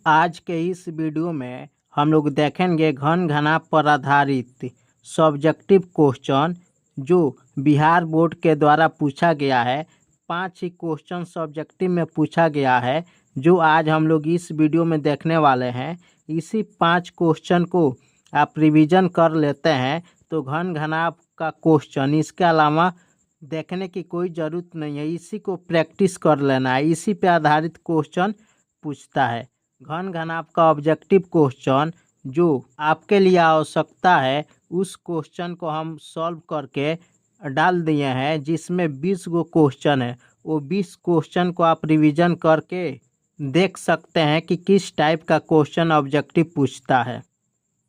आज के इस वीडियो में हम लोग देखेंगे घन घनाभ पर आधारित सब्जेक्टिव क्वेश्चन जो बिहार बोर्ड के द्वारा पूछा गया है। 5 ही क्वेश्चन सब्जेक्टिव में पूछा गया है जो आज हम लोग इस वीडियो में देखने वाले हैं। इसी 5 क्वेश्चन को आप रिवीजन कर लेते हैं तो घन घनाभ का क्वेश्चन इसके अलावा देखने की कोई ज़रूरत नहीं है। इसी को प्रैक्टिस कर लेना है, इसी पे आधारित क्वेश्चन पूछता है। घन घनाभ का ऑब्जेक्टिव क्वेश्चन जो आपके लिए आवश्यकता है उस क्वेश्चन को हम सॉल्व करके डाल दिए हैं, जिसमें 20 गो क्वेश्चन है। वो 20 क्वेश्चन को आप रिवीजन करके देख सकते हैं कि किस टाइप का क्वेश्चन ऑब्जेक्टिव पूछता है।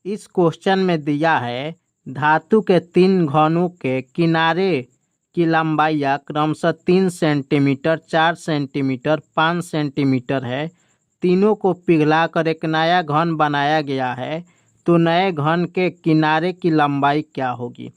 इस क्वेश्चन में दिया है धातु के 3 घनों के किनारे की लंबाई क्रमशः 3 सेंटीमीटर, 4 सेंटीमीटर, 5 सेंटीमीटर है। तीनों को पिघलाकर एक नया घन बनाया गया है, तो नए घन के किनारे की लंबाई क्या होगी।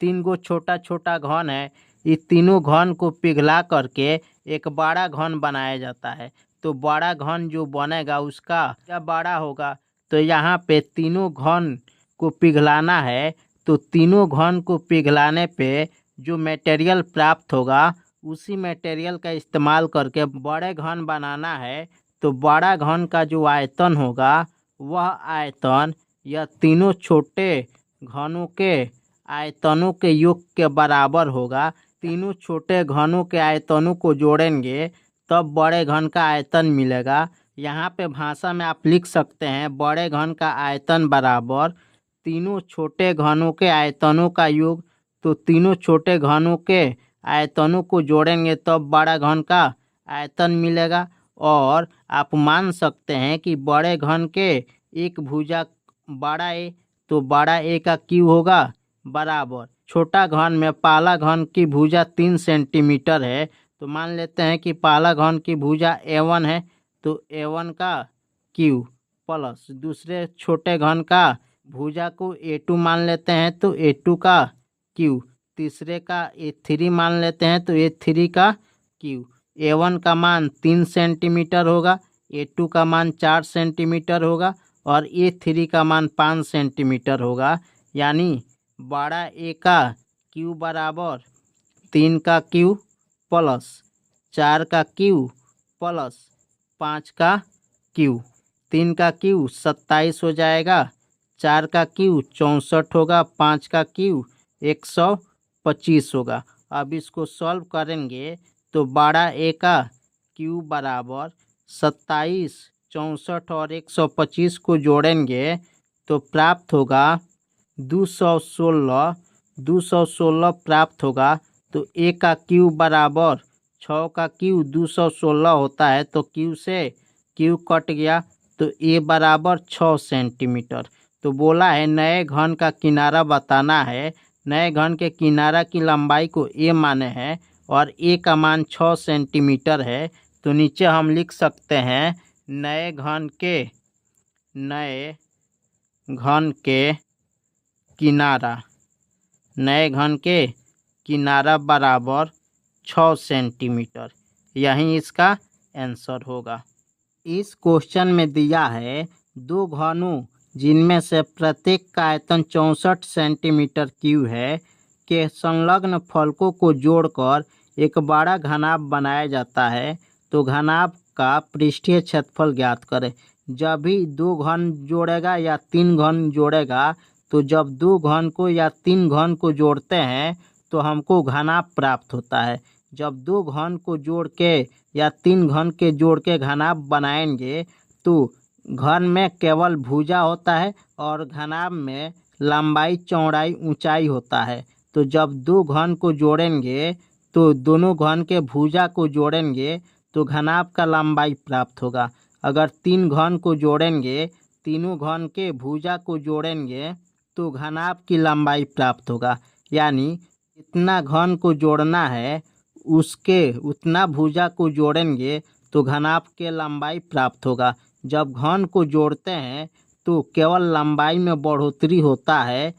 3 गो छोटा छोटा घन है, ये तीनों घन को पिघला करके एक बड़ा घन बनाया जाता है। तो बड़ा घन जो बनेगा उसका क्या बड़ा होगा। तो यहाँ पे तीनों घन को पिघलाना है, तो तीनों घन को पिघलाने पे जो मटेरियल प्राप्त होगा उसी मटेरियल का इस्तेमाल करके बड़े घन बनाना है। तो बड़ा घन का जो आयतन होगा वह आयतन यह तीनों छोटे घनों के आयतनों के योग के बराबर होगा। तीनों छोटे घनों के आयतनों को जोड़ेंगे तब बड़े घन का आयतन मिलेगा। यहाँ पे भाषा में आप लिख सकते हैं बड़े घन का आयतन बराबर तीनों छोटे घनों के आयतनों का योग। तो तीनों छोटे घनों के आयतनों को जोड़ेंगे तब बड़ा घन का आयतन मिलेगा। और आप मान सकते हैं कि बड़े घन के एक भुजा बड़ा ए, तो बड़ा ए का क्यू होगा बराबर छोटा घन में पहला घन की भुजा 3 सेंटीमीटर है, तो मान लेते हैं कि पहला घन की भुजा A1 है, तो A1 का क्यू प्लस दूसरे छोटे घन का भुजा को A2 मान लेते हैं तो A2 का क्यू, तीसरे का A3 मान लेते हैं तो A3 का क्यू। A1 का मान 3 सेंटीमीटर होगा, A2 का मान 4 सेंटीमीटर होगा और A3 का मान 5 सेंटीमीटर होगा। यानी बड़ा ए का क्यू बराबर 3 का क्यू प्लस 4 का क्यू प्लस 5 का क्यू। 3 का क्यू 27 हो जाएगा, 4 का क्यू 64 होगा, 5 का क्यू 125 होगा। अब इसको सॉल्व करेंगे तो बड़ा ए का क्यू बराबर 27, 64 और 125 को जोड़ेंगे तो प्राप्त होगा 216 प्राप्त होगा। तो ए का क्यू बराबर 6 का क्यू 216 होता है, तो क्यू से क्यू कट गया तो ए बराबर 6 सेंटीमीटर। तो बोला है नए घन का किनारा बताना है। नए घन के किनारा की लंबाई को ए माने हैं और ए का मान 6 सेंटीमीटर है। तो नीचे हम लिख सकते हैं नए घन के किनारा बराबर 6 सेंटीमीटर। यही इसका आंसर होगा। इस क्वेश्चन में दिया है 2 घनों जिनमें से प्रत्येक का आयतन 64 सेंटीमीटर क्यूब है के संलग्न फलकों को जोड़कर एक बड़ा घनाभ बनाया जाता है। तो घनाभ का पृष्ठीय क्षेत्रफल ज्ञात करें। जब भी 2 घन जोड़ेगा या 3 घन जोड़ेगा, तो जब 2 घन को या 3 घन को जोड़ते हैं तो हमको घनाभ प्राप्त होता है। जब 2 घन को जोड़ के या 3 घन के जोड़ के घनाभ बनाएंगे तो घन में केवल भुजा होता है और घनाभ में लंबाई, चौड़ाई, ऊंचाई होता है। तो जब 2 घन को जोड़ेंगे तो दोनों घन के भुजा को जोड़ेंगे तो घनाभ का लंबाई प्राप्त होगा। अगर 3 घन को जोड़ेंगे, तीनों घन के भुजा को जोड़ेंगे तो घनाभ की लंबाई प्राप्त होगा। यानी जितना घन को जोड़ना है उसके उतना भुजा को जोड़ेंगे तो घनाभ के लंबाई प्राप्त होगा। जब घन को जोड़ते हैं तो केवल लंबाई में बढ़ोतरी होता है,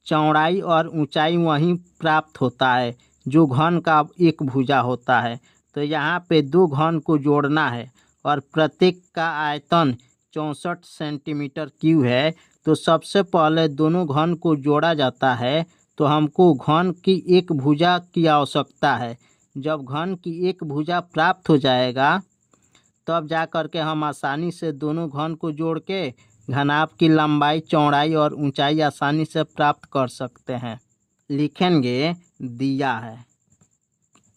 चौड़ाई और ऊंचाई वहीं प्राप्त होता है जो घन का एक भुजा होता है। तो यहाँ पे 2 घन को जोड़ना है और प्रत्येक का आयतन 64 सेंटीमीटर क्यूब है। तो सबसे पहले दोनों घन को जोड़ा जाता है। तो हमको घन की एक भुजा की आवश्यकता है। जब घन की एक भुजा प्राप्त हो जाएगा तब जा कर के हम आसानी से दोनों घन को जोड़ के घनाभ की लंबाई, चौड़ाई और ऊंचाई आसानी से प्राप्त कर सकते हैं। लिखेंगे दिया है,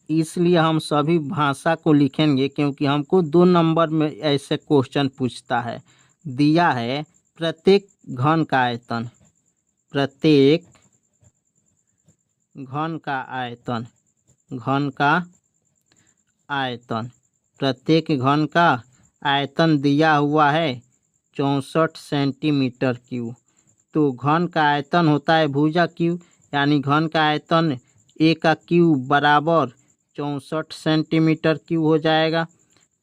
इसलिए हम सभी भाषा को लिखेंगे क्योंकि हमको 2 नंबर में ऐसे क्वेश्चन पूछता है। दिया है प्रत्येक घन का आयतन, प्रत्येक घन का आयतन, घन का आयतन, प्रत्येक घन का आयतन दिया हुआ है 64 सेंटीमीटर क्यूब। तो घन का आयतन होता है भुजा क्यूब, यानी घन का आयतन ए का क्यूब बराबर 64 सेंटीमीटर क्यूब हो जाएगा।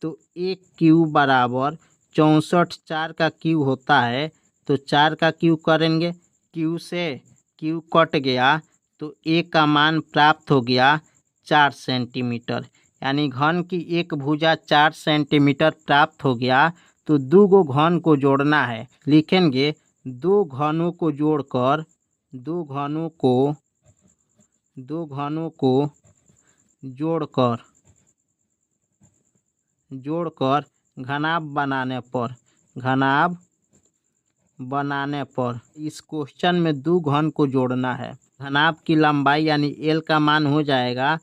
तो एक क्यूब बराबर 64, 4 का क्यूब होता है तो 4 का क्यूब करेंगे, क्यूब से क्यूब कट गया तो ए का मान प्राप्त हो गया 4 सेंटीमीटर, यानी घन की एक भुजा 4 सेंटीमीटर प्राप्त हो गया। तो 2 गो घन को जोड़ना है। लिखेंगे 2 घनों को जोड़कर, 2 घनों को जोड़कर घनाभ बनाने पर इस क्वेश्चन में 2 घन को जोड़ना है। घनाभ की लंबाई यानी एल का मान हो जाएगा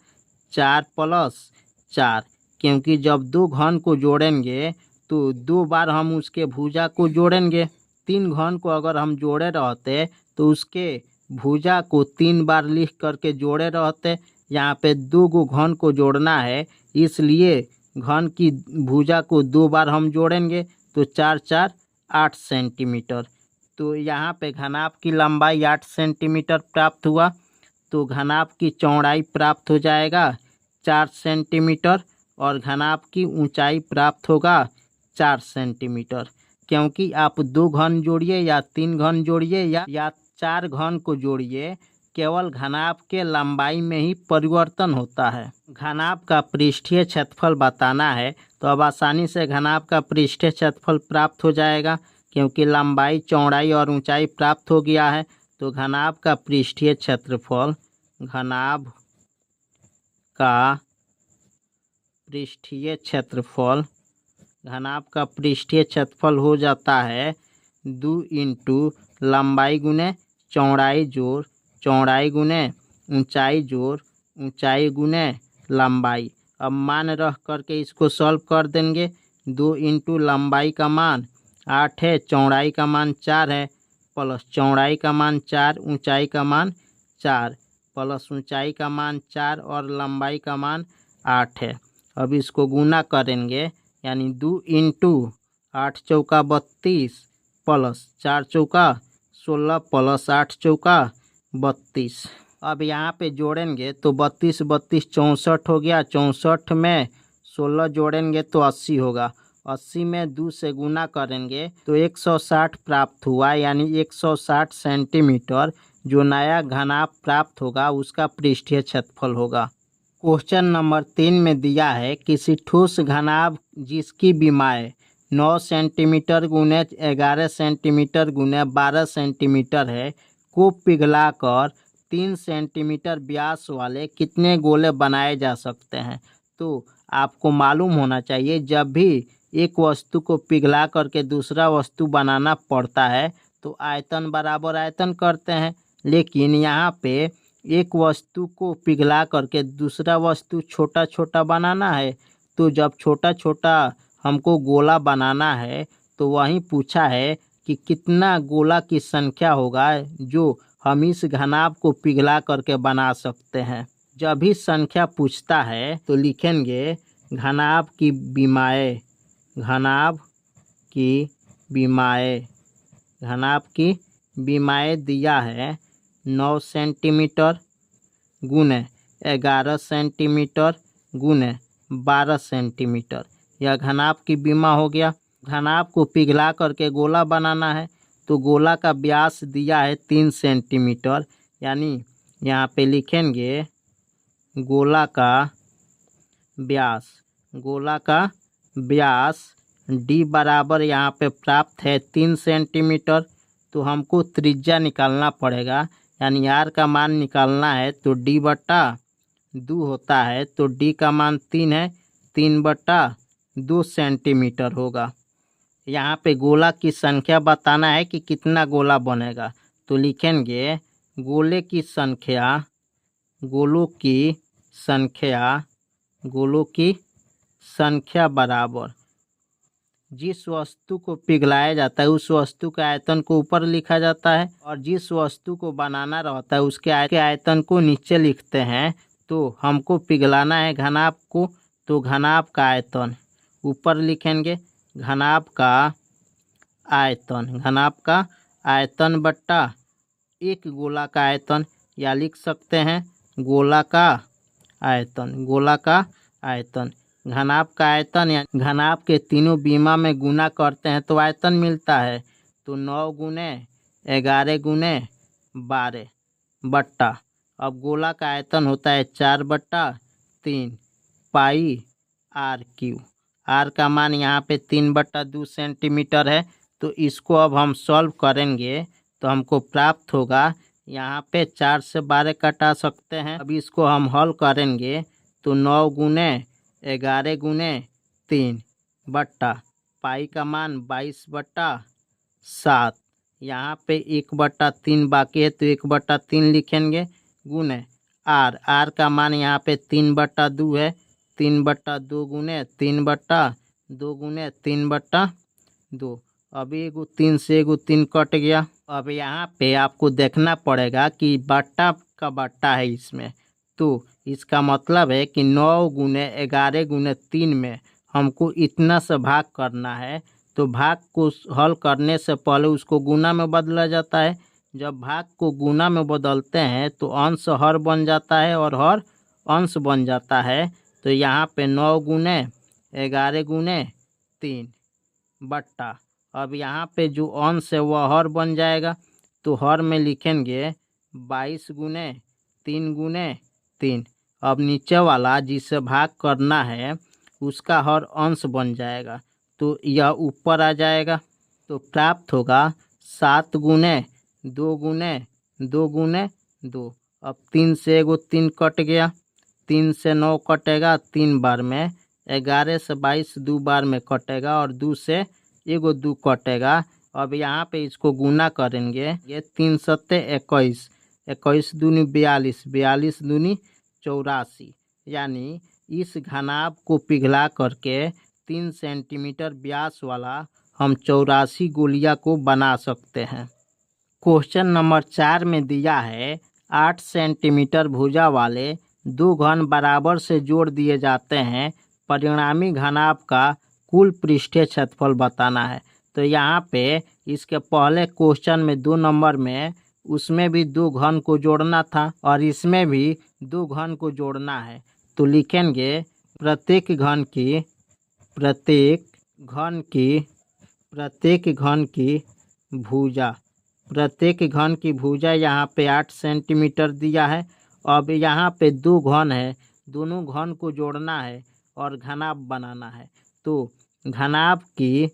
4 + 4, क्योंकि जब 2 घन को जोड़ेंगे तो 2 बार हम उसके भुजा को जोड़ेंगे। 3 घन को अगर हम जोड़े रहते तो उसके भुजा को 3 बार लिख करके जोड़े रहते। यहाँ पे 2 गो घन को जोड़ना है, इसलिए घन की भुजा को 2 बार हम जोड़ेंगे तो 4 × 4 = 8 सेंटीमीटर। तो यहाँ पे घनाभ की लंबाई 8 सेंटीमीटर प्राप्त हुआ। तो घनाभ की चौड़ाई प्राप्त हो जाएगा 4 सेंटीमीटर और घनाभ की ऊंचाई प्राप्त होगा 4 सेंटीमीटर। क्योंकि आप 2 घन जोड़िए या 3 घन जोड़िए या 4 घन को जोड़िए, केवल घनाभ के लंबाई में ही परिवर्तन होता है। घनाभ का पृष्ठीय क्षेत्रफल बताना है तो अब आसानी से घनाभ का पृष्ठीय क्षेत्रफल प्राप्त हो जाएगा, क्योंकि लंबाई, चौड़ाई और ऊंचाई प्राप्त हो गया है। तो घनाभ का पृष्ठीय क्षेत्रफल, घनाभ का पृष्ठीय क्षेत्रफल, घनाभ का पृष्ठीय क्षेत्रफल हो जाता है 2 × लंबाई गुने चौड़ाई जोड़ चौड़ाई गुने ऊंचाई जोड़ ऊंचाई गुने लंबाई। अब मान रख करके इसको सॉल्व कर देंगे। 2 × लंबाई का मान 8 है, चौड़ाई का मान 4 है, प्लस चौड़ाई का मान 4, ऊंचाई का मान 4, प्लस ऊंचाई का मान 4 और लंबाई का मान 8 है। अब इसको गुना करेंगे, यानी 2 × 8 चौका 32 प्लस 4 चौका 16 प्लस 8 चौका 32। अब यहाँ पे जोड़ेंगे तो 32 32 64 हो गया। 64 में 16 जोड़ेंगे तो 80 होगा। 80 में 2 से गुना करेंगे तो 160 प्राप्त हुआ, यानी 160 सेंटीमीटर जो नया घनाभ प्राप्त होगा उसका पृष्ठीय क्षेत्रफल होगा। क्वेश्चन नंबर 3 में दिया है किसी ठोस घनाभ जिसकी विमाएँ 9 सेंटीमीटर गुने 11 सेंटीमीटर गुने 12 सेंटीमीटर है को पिघलाकर 3 सेंटीमीटर व्यास वाले कितने गोले बनाए जा सकते हैं। तो आपको मालूम होना चाहिए, जब भी एक वस्तु को पिघला करके दूसरा वस्तु बनाना पड़ता है तो आयतन बराबर आयतन करते हैं, लेकिन यहाँ पे एक वस्तु को पिघला करके दूसरा वस्तु छोटा छोटा बनाना है। तो जब छोटा छोटा हमको गोला बनाना है तो वहीं पूछा है कि कितना गोला की संख्या होगा जो हम इस घनाभ को पिघला करके बना सकते हैं। जब भी संख्या पूछता है तो लिखेंगे घनाभ की विमाएँ, घनाभ की विमाएँ, घनाभ की विमाएँ दिया है 9 सेंटीमीटर गुने 11 सेंटीमीटर गुने 12 सेंटीमीटर। यह घनाभ की विमा हो गया। घनाभ को पिघला करके गोला बनाना है तो गोला का व्यास दिया है 3 सेंटीमीटर, यानी यहाँ पे लिखेंगे गोला का व्यास डी बराबर यहाँ पे प्राप्त है 3 सेंटीमीटर। तो हमको त्रिज्या निकालना पड़ेगा, यानी आर का मान निकालना है। तो डी बटा 2 होता है, तो डी का मान 3 है, 3 बटा 2 सेंटीमीटर होगा। यहाँ पे गोला की संख्या बताना है कि कितना गोला बनेगा। तो लिखेंगे गोले की संख्या, गोलों की संख्या बराबर जिस वस्तु को पिघलाया जाता है उस वस्तु के आयतन को ऊपर लिखा जाता है, और जिस वस्तु को बनाना रहता है उसके आयतन को नीचे लिखते हैं। तो हमको पिघलाना है घनाभ को, तो घनाभ का आयतन ऊपर लिखेंगे, घनाभ का आयतन बट्टा एक गोला का आयतन, या लिख सकते हैं गोला का आयतन। घनाभ का आयतन या घनाभ के तीनों बीमा में गुना करते हैं तो आयतन मिलता है। तो 9 गुने 11 गुने 12 बट्टा, अब गोला का आयतन होता है 4 बट्टा 3 पाई आर क्यू। आर का मान यहाँ पे 3 बट्टा 2 सेंटीमीटर है। तो इसको अब हम सॉल्व करेंगे तो हमको प्राप्त होगा, यहाँ पे 4 से 12 कटा सकते हैं। अब इसको हम हल करेंगे तो 9 गुने 11 गुने 3 बट्टा पाई का मान 22 बट्टा 7, यहाँ पे 1 बट्टा 3 बाकी है तो 1 बट्टा 3 लिखेंगे, गुने आर का मान यहाँ पे 3 बट्टा 2 है, 3 बट्टा 2 गुने 3 बट्टा 2 गुने 3 बट्टा 2। अभी एगो 3 से एगो 3 कट गया। अब यहाँ पे आपको देखना पड़ेगा कि बट्टा का बट्टा है इसमें, तो इसका मतलब है कि 9 गुने 11 गुने 3 में हमको इतना से भाग करना है। तो भाग को हल करने से पहले उसको गुना में बदला जाता है। जब भाग को गुना में बदलते हैं तो अंश हर बन जाता है और हर अंश बन जाता है। तो यहाँ पे 9 गुने 11 गुने 3 बट्टा, अब यहाँ पे जो अंश है वह हर बन जाएगा। तो हर में लिखेंगे 22 गुने 3 अब नीचे वाला जिसे भाग करना है उसका हर अंश बन जाएगा, तो यह ऊपर आ जाएगा। तो प्राप्त होगा 7 गुने 2 गुने 2 गुने 2। अब 3 से एगो 3 कट गया, 3 से 9 कटेगा 3 बार में, 11 से 22 2 बार में कटेगा, और 2 से एगो 2 कटेगा। अब यहाँ पे इसको गुना करेंगे, ये 3 सत्ते 21, 21 दूनी 42, 42 दूनी 84, यानी इस घनाभ को पिघला करके 3 सेंटीमीटर व्यास वाला हम 84 गोलियां को बना सकते हैं। क्वेश्चन नंबर 4 में दिया है 8 सेंटीमीटर भुजा वाले 2 घन बराबर से जोड़ दिए जाते हैं, परिणामी घनाभ का कुल पृष्ठीय क्षेत्रफल बताना है। तो यहाँ पे इसके पहले क्वेश्चन में 2 नंबर में उसमें भी 2 घन को जोड़ना था और इसमें भी 2 घन को जोड़ना है। तो लिखेंगे प्रत्येक घन की भुजा यहाँ पे 8 सेंटीमीटर दिया है। अब यहाँ पे 2 घन है, दोनों घन को जोड़ना है और घनाभ बनाना है। तो घनाभ की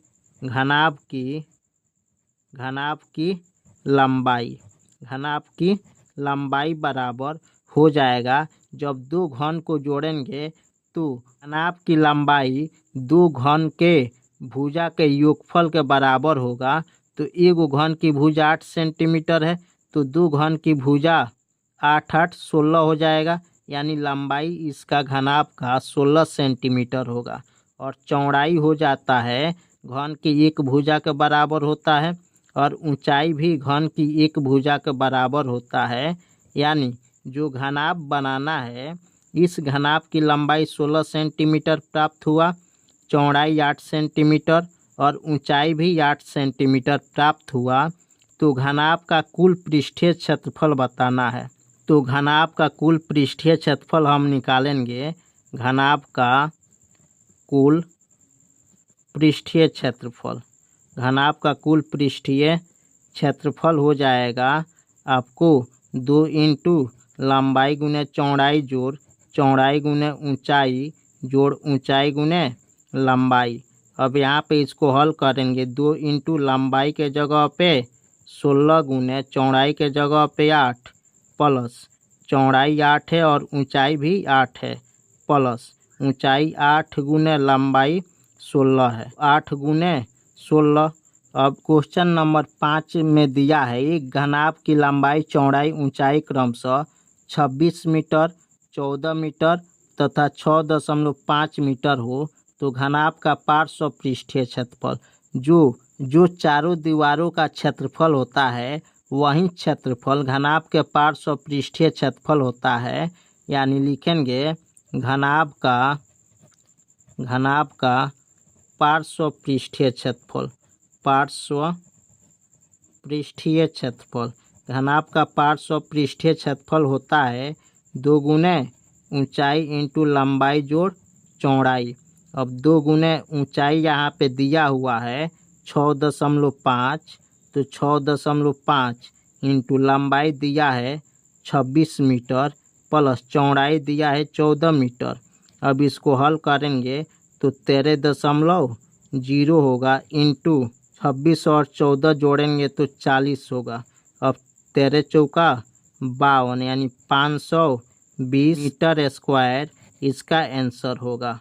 लंबाई बराबर हो जाएगा, जब 2 घन को जोड़ेंगे तो घनाभ की लंबाई 2 घन के भुजा के योगफल के बराबर होगा। तो एगो घन की भुजा 8 सेंटीमीटर है, तो 2 घन की भुजा 8 8 16 हो जाएगा, यानी लंबाई इसका घनाभ का 16 सेंटीमीटर होगा। और चौड़ाई हो जाता है घन की एक भुजा के बराबर होता है, और ऊंचाई भी घन की एक भुजा के बराबर होता है। यानी जो घनाभ बनाना है, इस घनाभ की लंबाई 16 सेंटीमीटर प्राप्त हुआ, चौड़ाई 8 सेंटीमीटर और ऊंचाई भी 8 सेंटीमीटर प्राप्त हुआ। तो घनाभ का कुल पृष्ठीय क्षेत्रफल बताना है। तो घनाभ का कुल पृष्ठीय क्षेत्रफल हम निकालेंगे। घनाभ का कुल पृष्ठीय क्षेत्रफल हो जाएगा आपको 2 इंटू लंबाई गुने चौड़ाई जोड़ चौड़ाई गुने ऊंचाई जोड़ ऊंचाई गुने लंबाई। अब यहाँ पे इसको हल करेंगे। 2 इंटू लंबाई के जगह पे 16 गुने चौड़ाई के जगह पे 8 प्लस चौड़ाई 8 है और ऊंचाई भी 8 है प्लस ऊंचाई 8 गुने लंबाई 16 है 8 गुने 16। अब क्वेश्चन नंबर 5 में दिया है एक घनाभ की लंबाई चौड़ाई ऊंचाई क्रमशः 26 मीटर 14 मीटर तथा 6.5 मीटर हो तो घनाभ का पार्श्व पृष्ठीय क्षेत्रफल जो चारों दीवारों का क्षेत्रफल होता है वही क्षेत्रफल घनाभ के पार्श्व पृष्ठीय क्षेत्रफल होता है। यानी लिखेंगे घनाभ का पार्श्व पृष्ठीय क्षेत्रफल घनाभ का पार्श्व पृष्ठीय क्षेत्रफल होता है 2 गुने ऊंचाई इंटू लंबाई जोड़ चौड़ाई। अब 2 गुने ऊंचाई यहाँ पे दिया हुआ है 6.5 तो 6.5 इंटू लंबाई दिया है 26 मीटर प्लस चौड़ाई दिया है 14 मीटर। अब इसको हल करेंगे तो 13.0 होगा इंटू 26 और 14 जोड़ेंगे तो 40 होगा। अब 13 चौका 52 यानी 520 मीटर स्क्वायर इसका आंसर होगा।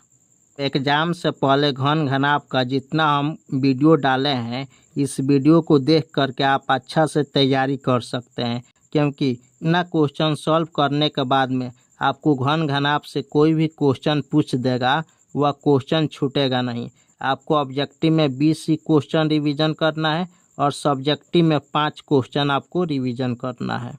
एग्ज़ाम से पहले घन घनाभ का जितना हम वीडियो डाले हैं इस वीडियो को देख करके आप अच्छा से तैयारी कर सकते हैं, क्योंकि इतना क्वेश्चन सॉल्व करने के बाद में आपको घन घनाभ से कोई भी क्वेश्चन पूछ देगा वह क्वेश्चन छूटेगा नहीं। आपको ऑब्जेक्टिव में 20 ही क्वेश्चन रिवीजन करना है और सब्जेक्टिव में 5 क्वेश्चन आपको रिवीजन करना है।